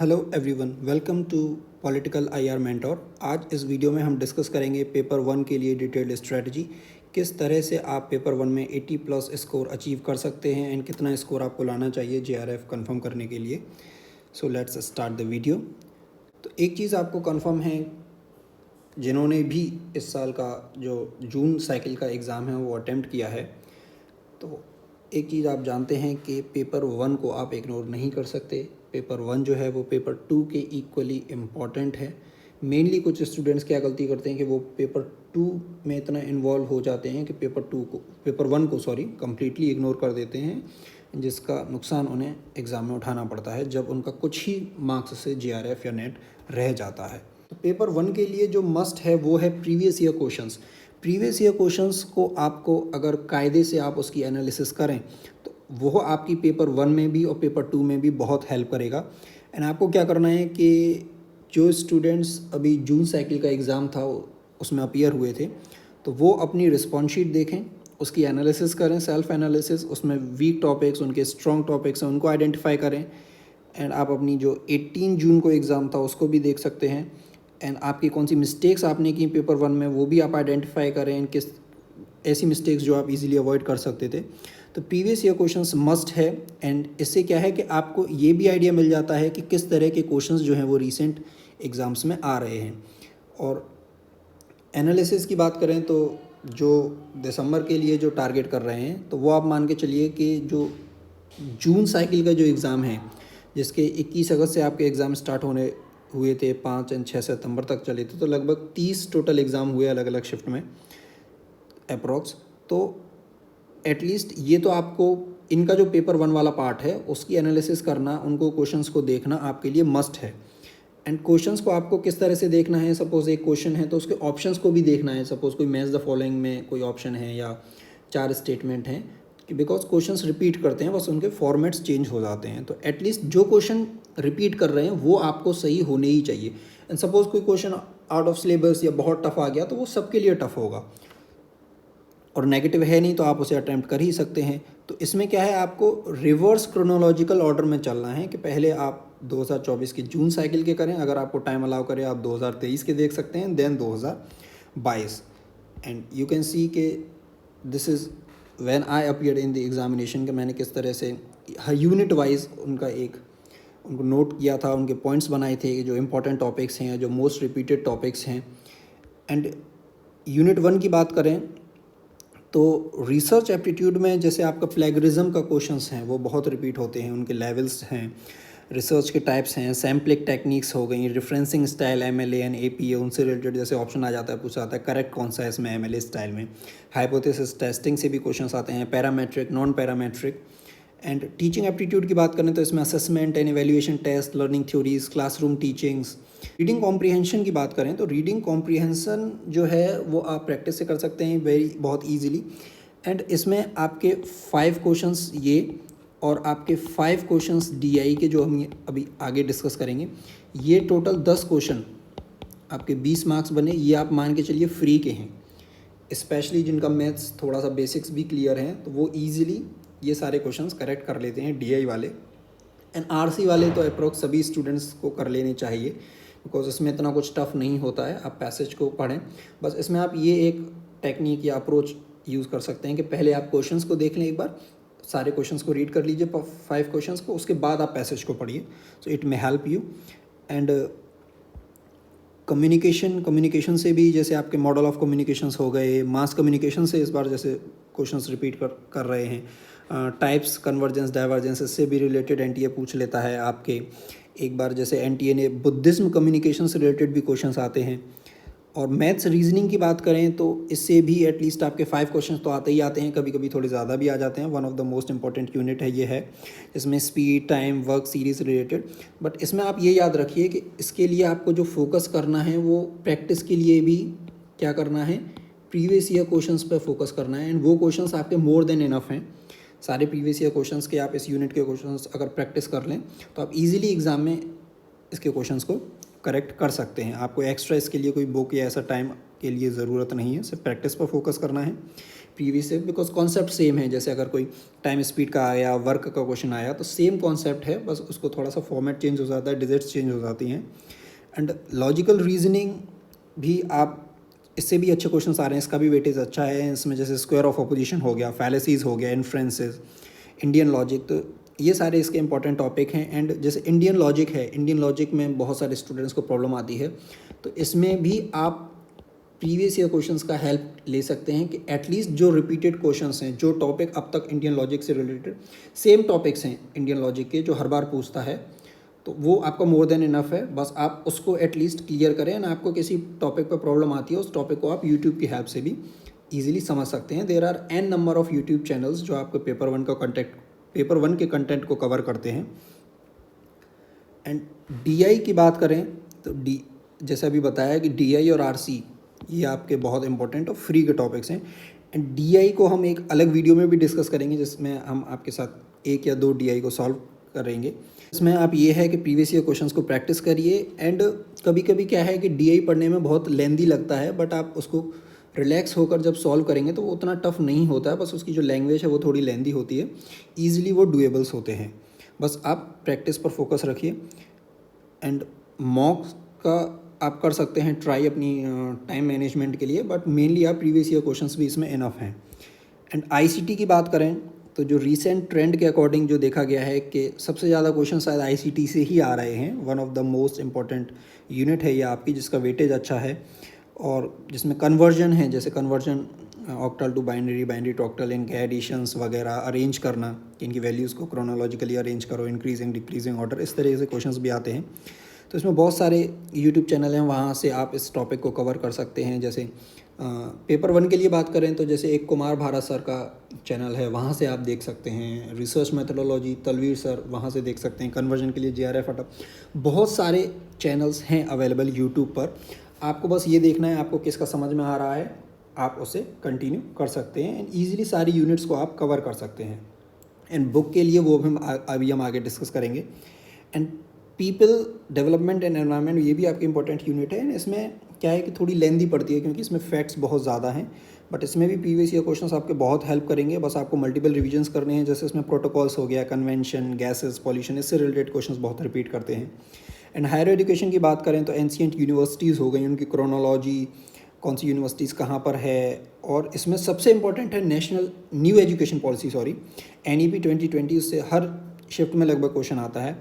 Hello everyone, welcome to political IR mentor. आज इस video में हम डिस्कस करेंगे पेपर वन के लिए डिटेल्ड स्ट्रेटजी। किस तरह से आप पेपर वन में 80 प्लस स्कोर अचीव कर सकते हैं एंड कितना स्कोर आपको लाना चाहिए जेआरएफ कंफर्म करने के लिए। So let's start the video. तो एक चीज़ आपको कंफर्म है, जिन्होंने भी इस साल का जो जून साइकिल का एग्ज़ाम है वो अटेम्प्ट किया है, तो एक चीज़ आप जानते हैं कि पेपर वन को आप इग्नोर नहीं कर सकते। पेपर वन जो है वो पेपर टू के इक्वली इम्पॉर्टेंट है। मेनली कुछ स्टूडेंट्स क्या गलती करते हैं कि वो पेपर टू में इतना इन्वॉल्व हो जाते हैं कि पेपर वन को कम्प्लीटली इग्नोर कर देते हैं, जिसका नुकसान उन्हें एग्ज़ाम में उठाना पड़ता है जब उनका कुछ ही मार्क्स से जीआरएफ या नेट रह जाता है। तो पेपर वन के लिए जो मस्ट है वो है previous year questions. Previous year questions को आपको अगर कायदे से आप उसकी एनालिसिस करें तो वो आपकी पेपर वन में भी और पेपर टू में भी बहुत हेल्प करेगा। एंड आपको क्या करना है कि जो स्टूडेंट्स अभी जून साइकिल का एग्ज़ाम था उसमें अपीयर हुए थे, तो वो अपनी रिस्पॉन्स शीट देखें, उसकी एनालिसिस करें, सेल्फ एनालिसिस, उसमें वीक टॉपिक्स, उनके स्ट्रॉन्ग टॉपिक्स हैं, उनको आइडेंटिफाई करें। एंड आप अपनी जो 18 जून को एग्ज़ाम था उसको भी देख सकते हैं। एंड आपकी कौन सी मिस्टेक्स आपने की पेपर वन में वो भी आप आइडेंटिफाई करें, एंड किस ऐसी मिस्टेक्स जो आप इजीली अवॉइड कर सकते थे। तो प्रीवियस ईयर क्वेश्चंस मस्ट है। एंड इससे क्या है कि आपको ये भी आइडिया मिल जाता है कि किस तरह के क्वेश्चंस जो हैं वो रीसेंट एग्ज़ाम्स में आ रहे हैं। और एनालिसिस की बात करें तो जो दिसंबर के लिए जो टारगेट कर रहे हैं, तो वो आप मान के चलिए कि जो जून साइकिल का जो एग्ज़ाम है, जिसके 21 अगस्त से आपके एग्ज़ाम स्टार्ट होने हुए थे, 5 एंड 6 सितंबर तक चले थे, तो लगभग 30 टोटल एग्ज़ाम हुए अलग अलग शिफ्ट में अप्रॉक्स। तो एटलीस्ट ये तो आपको इनका जो पेपर वन वाला पार्ट है उसकी एनालिसिस करना, उनको क्वेश्चंस को देखना आपके लिए मस्ट है। एंड क्वेश्चंस को आपको किस तरह से देखना है, सपोज एक क्वेश्चन है तो उसके ऑप्शंस को भी देखना है। सपोज कोई मैच द फॉलोइंग में कोई ऑप्शन है या 4 स्टेटमेंट हैं, कि बिकॉज क्वेश्चंस रिपीट करते हैं, बस उनके फॉर्मेट्स चेंज हो जाते हैं। तो एटलीस्ट जो क्वेश्चन रिपीट कर रहे हैं वो आपको सही होने ही चाहिए। एंड सपोज कोई क्वेश्चन आउट ऑफ सिलेबस या बहुत टफ आ गया तो वो सबके लिए टफ होगा, और नेगेटिव है नहीं तो आप उसे अटैम्प्ट कर ही सकते हैं। तो इसमें क्या है, आपको रिवर्स क्रोनोलॉजिकल ऑर्डर में चलना है कि पहले आप 2024 के जून साइकिल के करें, अगर आपको टाइम अलाउ करे आप 2023 के देख सकते हैं, then 2022। And you can see के this is when I appeared in the examination, कि मैंने किस तरह से हर यूनिट वाइज उनको नोट किया था, उनके पॉइंट्स बनाए थे, जो इंपॉर्टेंट टॉपिक्स हैं, जो मोस्ट रिपीटेड टॉपिक्स हैं। एंड यूनिट वन की बात करें तो रिसर्च एप्टीट्यूड में जैसे आपका प्लेगरिज्म का क्वेश्चंस हैं वो बहुत रिपीट होते हैं, उनके लेवल्स हैं, रिसर्च के टाइप्स हैं, सैम्पलिंग टेक्निक्स हो गई, referencing style MLA and APA, उनसे रिलेटेड जैसे ऑप्शन आ जाता है, पूछा जाता है करेक्ट कौन सा है इसमें एमएलए स्टाइल में। हाइपोथेसिस टेस्टिंग से भी क्वेश्चंस आते हैं, parametric, non parametric. And teaching aptitude की बात करें तो इसमें assessment and evaluation test, learning theories, classroom teachings. Reading comprehension की बात करें तो रीडिंग कॉम्प्रीहेंशन जो है वो आप प्रैक्टिस से कर सकते हैं बहुत ईजिली। एंड इसमें आपके 5 क्वेश्चंस ये और आपके 5 क्वेश्चंस डीआई के जो हम अभी आगे डिस्कस करेंगे, ये टोटल 10 क्वेश्चन आपके 20 मार्क्स बने, ये आप मान के चलिए फ्री के हैं। स्पेशली जिनका मैथ्स थोड़ा सा बेसिक्स भी क्लियर हैं तो वो ईजिली ये सारे क्वेश्चंस करेक्ट कर लेते हैं, डीआई वाले। एंड आरसी वाले तो अप्रोक्स सभी स्टूडेंट्स को कर लेने चाहिए, बिकॉज इसमें इतना कुछ टफ नहीं होता है। आप पैसेज को पढ़ें, बस इसमें आप ये एक टेक्निक या अप्रोच यूज़ कर सकते हैं कि पहले आप क्वेश्चंस को देख लें, एक बार सारे क्वेश्चंस को रीड कर लीजिए, 5 क्वेश्चंस को, उसके बाद आप पैसेज को पढ़िए, so it may help you. And communication से भी जैसे आपके मॉडल ऑफ कम्युनिकेशंस हो गए, मास कम्युनिकेशन से इस बार जैसे क्वेश्चंस रिपीट कर रहे हैं, टाइप्स, कन्वर्जेंस, डाइवर्जेंस, इससे भी रिलेटेड एनटीए पूछ लेता है आपके। एक बार जैसे एनटीए ने बुद्धिज्म कम्युनिकेशन से रिलेटेड भी क्वेश्चंस आते हैं। और मैथ्स रीजनिंग की बात करें तो इससे भी एटलीस्ट आपके 5 क्वेश्चन तो आते ही आते हैं, कभी कभी थोड़े ज़्यादा भी आ जाते हैं। One of the most important unit है ये है, इसमें speed, time, work series related. But इसमें आप ये याद रखिए कि इसके लिए आपको जो फोकस करना है वो प्रैक्टिस के लिए भी क्या करना है, प्रीवियस ईयर क्वेश्चंस पर फोकस करना है। एंड वो क्वेश्चंस आपके मोर देन इनफ हैं, सारे प्रीवियस ईयर क्वेश्चंस के आप इस यूनिट के क्वेश्चंस अगर प्रैक्टिस कर लें तो आप इजीली एग्ज़ाम में इसके क्वेश्चंस को करेक्ट कर सकते हैं। आपको एक्स्ट्रा इसके लिए कोई बुक या ऐसा टाइम के लिए ज़रूरत नहीं है, सिर्फ प्रैक्टिस पर फोकस करना है। प्रीवियस से, बिकॉज कॉन्सेप्ट सेम है। जैसे अगर कोई टाइम स्पीड का आया, वर्क का क्वेश्चन आया, तो सेम कॉन्सेप्ट है, बस उसको थोड़ा सा फॉर्मेट चेंज हो जाता है, डिजिट्स चेंज हो जाती हैं। एंड लॉजिकल रीजनिंग भी आप, इससे भी अच्छे क्वेश्चंस आ रहे हैं, इसका भी वेटेज अच्छा है इसमें। जैसे स्क्वायर ऑफ अपोजिशन हो गया, फैलेसीज हो गया, इन्फ्रेंसेस, इंडियन लॉजिक, तो ये सारे इसके इंपॉर्टेंट टॉपिक हैं। एंड जैसे इंडियन लॉजिक है, इंडियन लॉजिक में बहुत सारे स्टूडेंट्स को प्रॉब्लम आती है, तो इसमें भी आप प्रीवियस ईयर क्वेश्चंस का हेल्प ले सकते हैं कि एटलीस्ट जो रिपीटेड क्वेश्चंस हैं, जो टॉपिक अब तक इंडियन लॉजिक से रिलेटेड सेम टॉपिक्स हैं इंडियन लॉजिक के, जो हर बार पूछता है, तो वो आपका मोर देन इनफ है। बस आप उसको एटलीस्ट क्लियर करें। एंड आपको किसी टॉपिक पर प्रॉब्लम आती है, उस टॉपिक को आप यूट्यूब की हेल्प से भी ईजिली समझ सकते हैं। There are an number of YouTube channels जो आपको पेपर वन के कंटेंट को कवर करते हैं। एंड डीआई की बात करें तो जैसे अभी बताया कि डीआई और आरसी ये आपके बहुत इंपॉर्टेंट और फ्री के टॉपिक्स हैं। एंड डीआई को हम एक अलग वीडियो में भी डिस्कस करेंगे, जिसमें हम आपके साथ 1 या 2 डीआई को सॉल्व करेंगे। इसमें आप ये है कि प्रीवियस ईयर क्वेश्चंस को प्रैक्टिस करिए। एंड कभी कभी क्या है कि डीआई पढ़ने में बहुत लेंदी लगता है, बट आप उसको रिलैक्स होकर जब सॉल्व करेंगे तो वो उतना टफ नहीं होता है। बस उसकी जो लैंग्वेज है वो थोड़ी लेंदी होती है, ईजिली वो डुएबल्स होते हैं। बस आप प्रैक्टिस पर फोकस रखिए। एंड मॉक्स का आप कर सकते हैं ट्राई अपनी टाइम मैनेजमेंट के लिए, बट मेनली आप प्रीवियस ईयर क्वेश्चंस भी इसमें इनफ हैं। एंड आईसीटी की बात करें तो जो रीसेंट ट्रेंड के अकॉर्डिंग जो देखा गया है कि सबसे ज़्यादा क्वेश्चन शायद आईसीटी से ही आ रहे हैं। One of the most important unit है ये आपकी, जिसका वेटेज अच्छा है और जिसमें कन्वर्जन है, जैसे conversion octal to binary, binary to octal, इनके एडिशंस वगैरह, अरेंज करना, इनकी वैल्यूज़ को क्रोनोलॉजिकली अरेंज करो, इंक्रीजिंग डिक्रीजिंग ऑर्डर, इस तरह से क्वेश्चंस भी आते हैं। तो इसमें बहुत सारे यूट्यूब चैनल हैं, वहाँ से आप इस टॉपिक को कवर कर सकते हैं। जैसे पेपर 1 के लिए बात करें तो जैसे एक कुमार भारत सर का चैनल है, वहाँ से आप देख सकते हैं। रिसर्च मेथोडोलॉजी तलवीर सर, वहाँ से देख सकते हैं। कन्वर्जन के लिए जेआरएफ अटप, बहुत सारे चैनल्स हैं अवेलेबल यूट्यूब पर। आपको बस ये देखना है आपको किसका समझ में आ रहा है, आप उसे कंटिन्यू कर सकते हैं। एंड ईजिली सारी यूनिट्स को आप कवर कर सकते हैं। एंड बुक के लिए वो भी अभी हम आगे डिस्कस करेंगे। And people development and environment, ये भी आपकी इंपॉर्टेंट यूनिट है। इसमें क्या है कि थोड़ी लेंदी पड़ती है क्योंकि इसमें फैक्ट्स बहुत ज़्यादा हैं, बट इसमें भी प्रीवियस ईयर क्वेश्चंस आपके बहुत हेल्प करेंगे। बस आपको मल्टीपल रिविजन्स करने हैं। जैसे इसमें प्रोटोकॉल्स हो गया, कन्वेंशन, गैसेस, पॉल्यूशन, इससे रिलेटेड क्वेश्चंस बहुत रिपीट करते हैं। एंड हायर एजुकेशन की बात करें तो एंशिएंट यूनिवर्सिटीज़ हो गई, उनकी क्रोनोलॉजी, कौन सी यूनिवर्सिटीज़ कहाँ पर है। और इसमें सबसे इंपॉर्टेंट है national new education policy, NEP 2020, उससे हर शिफ्ट में लगभग क्वेश्चन आता है।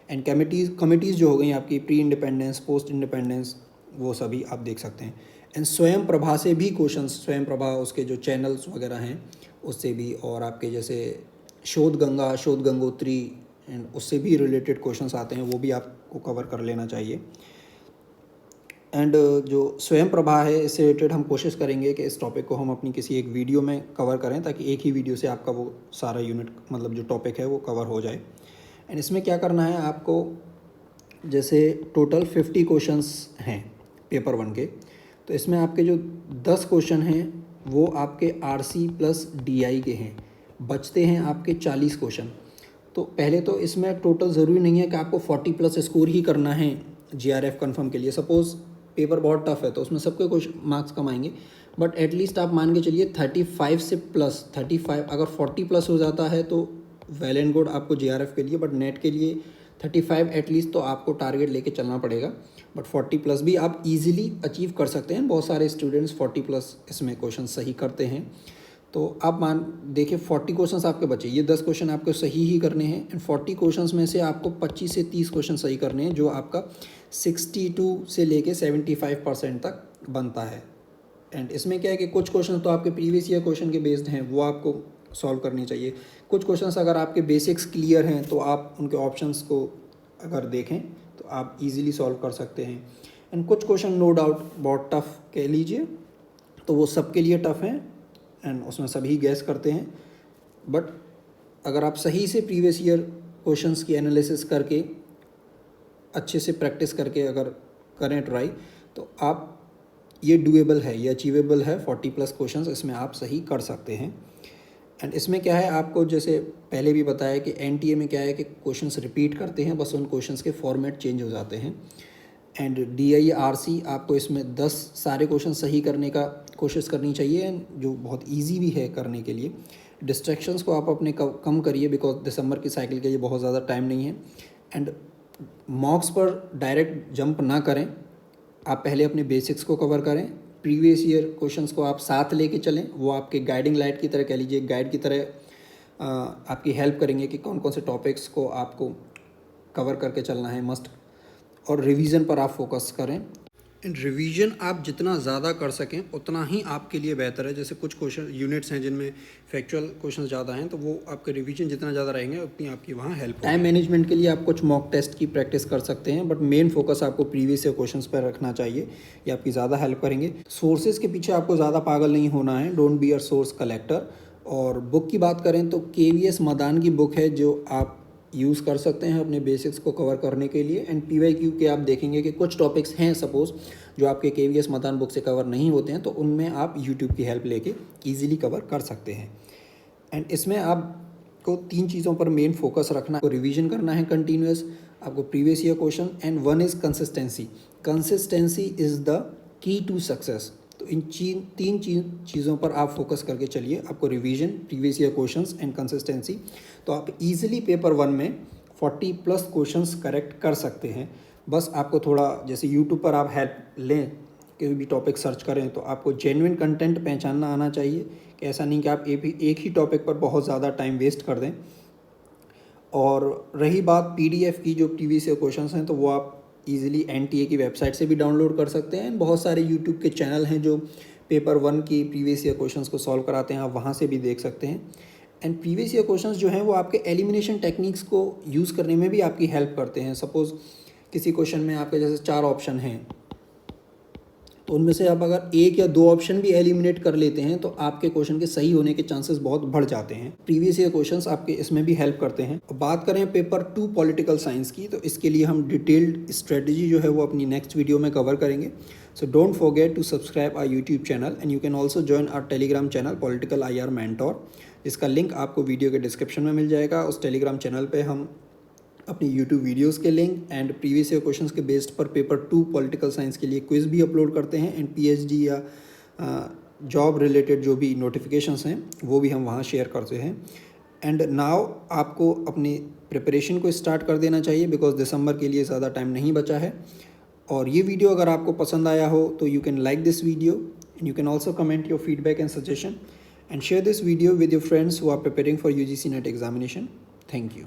एंड कमिटीज़ जो हो गई आपकी, प्री इंडिपेंडेंस, पोस्ट इंडिपेंडेंस, वो सभी आप देख सकते हैं। एंड स्वयं प्रभा से भी क्वेश्चन, स्वयं प्रभा उसके जो चैनल्स वगैरह हैं उससे भी, और आपके जैसे शोध गंगा, शोध गंगोत्री, एंड उससे भी रिलेटेड क्वेश्चंस आते हैं, वो भी आपको कवर कर लेना चाहिए। एंड जो स्वयं प्रभा है, इससे रिलेटेड हम कोशिश करेंगे कि इस टॉपिक को हम अपनी किसी एक वीडियो में कवर करें, ताकि एक ही वीडियो से आपका वो सारा यूनिट, मतलब जो टॉपिक है वो कवर हो जाए। एंड इसमें क्या करना है आपको, जैसे टोटल 50 क्वेश्चंस हैं पेपर 1 के, तो इसमें आपके जो 10 क्वेश्चन हैं वो आपके आरसी प्लस डीआई के हैं, बचते हैं आपके 40 क्वेश्चन। तो पहले तो इसमें टोटल ज़रूरी नहीं है कि आपको 40+ स्कोर ही करना है जीआरएफ कंफर्म के लिए। सपोज़ पेपर बहुत टफ है तो उसमें सबके कुछ मार्क्स कम आएंगे, बट एटलीस्ट आप मान के चलिए 35 से प्लस, 35 अगर 40+ हो जाता है तो वेल एंड गुड आपको जीआरएफ के लिए, बट नेट के लिए 35 एटलीस्ट तो आपको टारगेट लेके चलना पड़ेगा। बट 40+ भी आप इजीली अचीव कर सकते हैं। बहुत सारे स्टूडेंट्स 40+ इसमें क्वेश्चन सही करते हैं। तो आप देखिए 40 क्वेश्चंस आपके बचे, ये 10 क्वेश्चन आपको सही ही करने हैं। एंड 40 क्वेश्चंस में से आपको 25 से 30 क्वेश्चन सही करने हैं, जो आपका 62 से लेके 75% तक बनता है। एंड इसमें क्या है कि कुछ क्वेश्चन तो आपके प्रीवियस ईयर क्वेश्चन के बेस्ड हैं, वो आपको सॉल्व करनी चाहिए। कुछ क्वेश्चंस अगर आपके बेसिक्स क्लियर हैं तो आप उनके ऑप्शंस को अगर देखें तो आप इजीली सॉल्व कर सकते हैं। एंड कुछ क्वेश्चन नो डाउट बहुत टफ कह लीजिए, तो वो सबके लिए टफ हैं एंड उसमें सभी गैस करते हैं। बट अगर आप सही से प्रीवियस ईयर क्वेश्चंस की एनालिसिस करके, अच्छे से प्रैक्टिस करके अगर करें ट्राई, तो आप, ये डूएबल है, ये अचीवेबल है। 40+ क्वेश्चंस इसमें आप सही कर सकते हैं। एंड इसमें क्या है, आपको जैसे पहले भी बताया कि एनटीए में क्या है कि क्वेश्चंस रिपीट करते हैं, बस उन क्वेश्चंस के फॉर्मेट चेंज हो जाते हैं। एंड DIRC आपको इसमें 10 सारे क्वेश्चन सही करने का कोशिश करनी चाहिए, जो बहुत इजी भी है करने के लिए। डिस्ट्रैक्शंस को आप अपने कम करिए बिकॉज दिसंबर की साइकिल के लिए बहुत ज़्यादा टाइम नहीं है। एंड मॉक्स पर डायरेक्ट जंप ना करें, आप पहले अपने बेसिक्स को कवर करें। प्रीवियस ईयर क्वेश्चंस को आप साथ लेके चलें, वो आपके गाइडिंग लाइट की तरह, कह लीजिए गाइड की तरह आपकी हेल्प करेंगे कि कौन कौन से टॉपिक्स को आपको कवर करके चलना है मस्ट। और रिवीजन पर आप फोकस करें। एंड रिवीजन आप जितना ज़्यादा कर सकें उतना ही आपके लिए बेहतर है। जैसे कुछ क्वेश्चन यूनिट्स हैं जिनमें फैक्चुअल क्वेश्चन ज़्यादा हैं, तो वो आपके रिवीजन जितना ज़्यादा रहेंगे उतनी आपकी वहाँ हेल्प। टाइम मैनेजमेंट के लिए आप कुछ मॉक टेस्ट की प्रैक्टिस कर सकते हैं, बट मेन फोकस आपको प्रीवियस ईयर क्वेश्चंस पर रखना चाहिए, ये आपकी ज़्यादा हेल्प करेंगे। सोर्सेज के पीछे आपको ज़्यादा पागल नहीं होना है, don't be a source collector. और बुक की बात करें तो KVS मदान की बुक है जो आप यूज़ कर सकते हैं अपने बेसिक्स को कवर करने के लिए। एंड PYQ के आप देखेंगे कि कुछ टॉपिक्स हैं सपोज़ जो आपके KVS मदान बुक से कवर नहीं होते हैं, तो उनमें आप YouTube की हेल्प लेके इजीली कवर कर सकते हैं। एंड इसमें आपको 3 चीज़ों पर मेन फोकस रखना है। रिवीजन करना है कंटिन्यूस, आपको previous year question, and one is consistency. Consistency is the key to success. तो इन 3 चीज़ों पर आप फोकस करके चलिए, आपको revision, previous year questions and consistency, तो आप इजीली पेपर 1 में 40+ क्वेश्चंस करेक्ट कर सकते हैं। बस आपको थोड़ा, जैसे यूट्यूब पर आप हेल्प लें, कोई भी टॉपिक सर्च करें, तो आपको जेन्युइन कंटेंट पहचानना आना चाहिए कि ऐसा नहीं कि आप एक ही टॉपिक पर बहुत ज़्यादा टाइम वेस्ट कर दें। और रही बात PDF की, जो प्रीवियस ईयर क्वेश्चंस हैं, तो वो आप इजीली NTA की वेबसाइट से भी डाउनलोड कर सकते हैं। बहुत सारे यूट्यूब के चैनल हैं जो पेपर 1 की प्रीवियस ईयर क्वेश्चंस को सॉल्व कराते हैं, आप वहाँ से भी देख सकते हैं। एंड प्रीवियस ईयर क्वेश्चंस जो हैं वो आपके एलिमिनेशन टेक्निक्स को यूज़ करने में भी आपकी हेल्प करते हैं। सपोज़ किसी क्वेश्चन में आपके जैसे 4 ऑप्शन हैं, तो उनमें से आप अगर 1 या 2 ऑप्शन भी एलिमिनेट कर लेते हैं तो आपके क्वेश्चन के सही होने के चांसेस बहुत बढ़ जाते हैं। प्रीवियस ईयर क्वेश्चंस आपके इसमें भी हेल्प करते हैं। अब बात करें पेपर 2 पॉलिटिकल साइंस की, तो इसके लिए हम डिटेल्ड स्ट्रेटजी जो है वो अपनी नेक्स्ट वीडियो में कवर करेंगे। So don't forget to subscribe our YouTube channel, and you can also join our Telegram channel political IR mentor, जिसका लिंक आपको वीडियो के डिस्क्रिप्शन में मिल जाएगा। उस टेलीग्राम चैनल पर हम अपनी यूट्यूब वीडियोस के link and previous year questions के बेस्ड पर पेपर 2 पॉलिटिकल साइंस के लिए क्विज़ भी अपलोड करते हैं। एंड PhD या जॉब रिलेटेड जो भी नोटिफिकेशंस हैं वो भी हम वहाँ शेयर करते हैं। एंड नाउ आपको अपनी प्रिपरेशन को स्टार्ट कर देना चाहिए बिकॉज दिसंबर के लिए ज़्यादा टाइम नहीं बचा है। और ये वीडियो अगर आपको पसंद आया हो तो you can like this video, and you can also comment your feedback and suggestion, and share this video with your friends who are preparing for UGC NET examination. Thank you.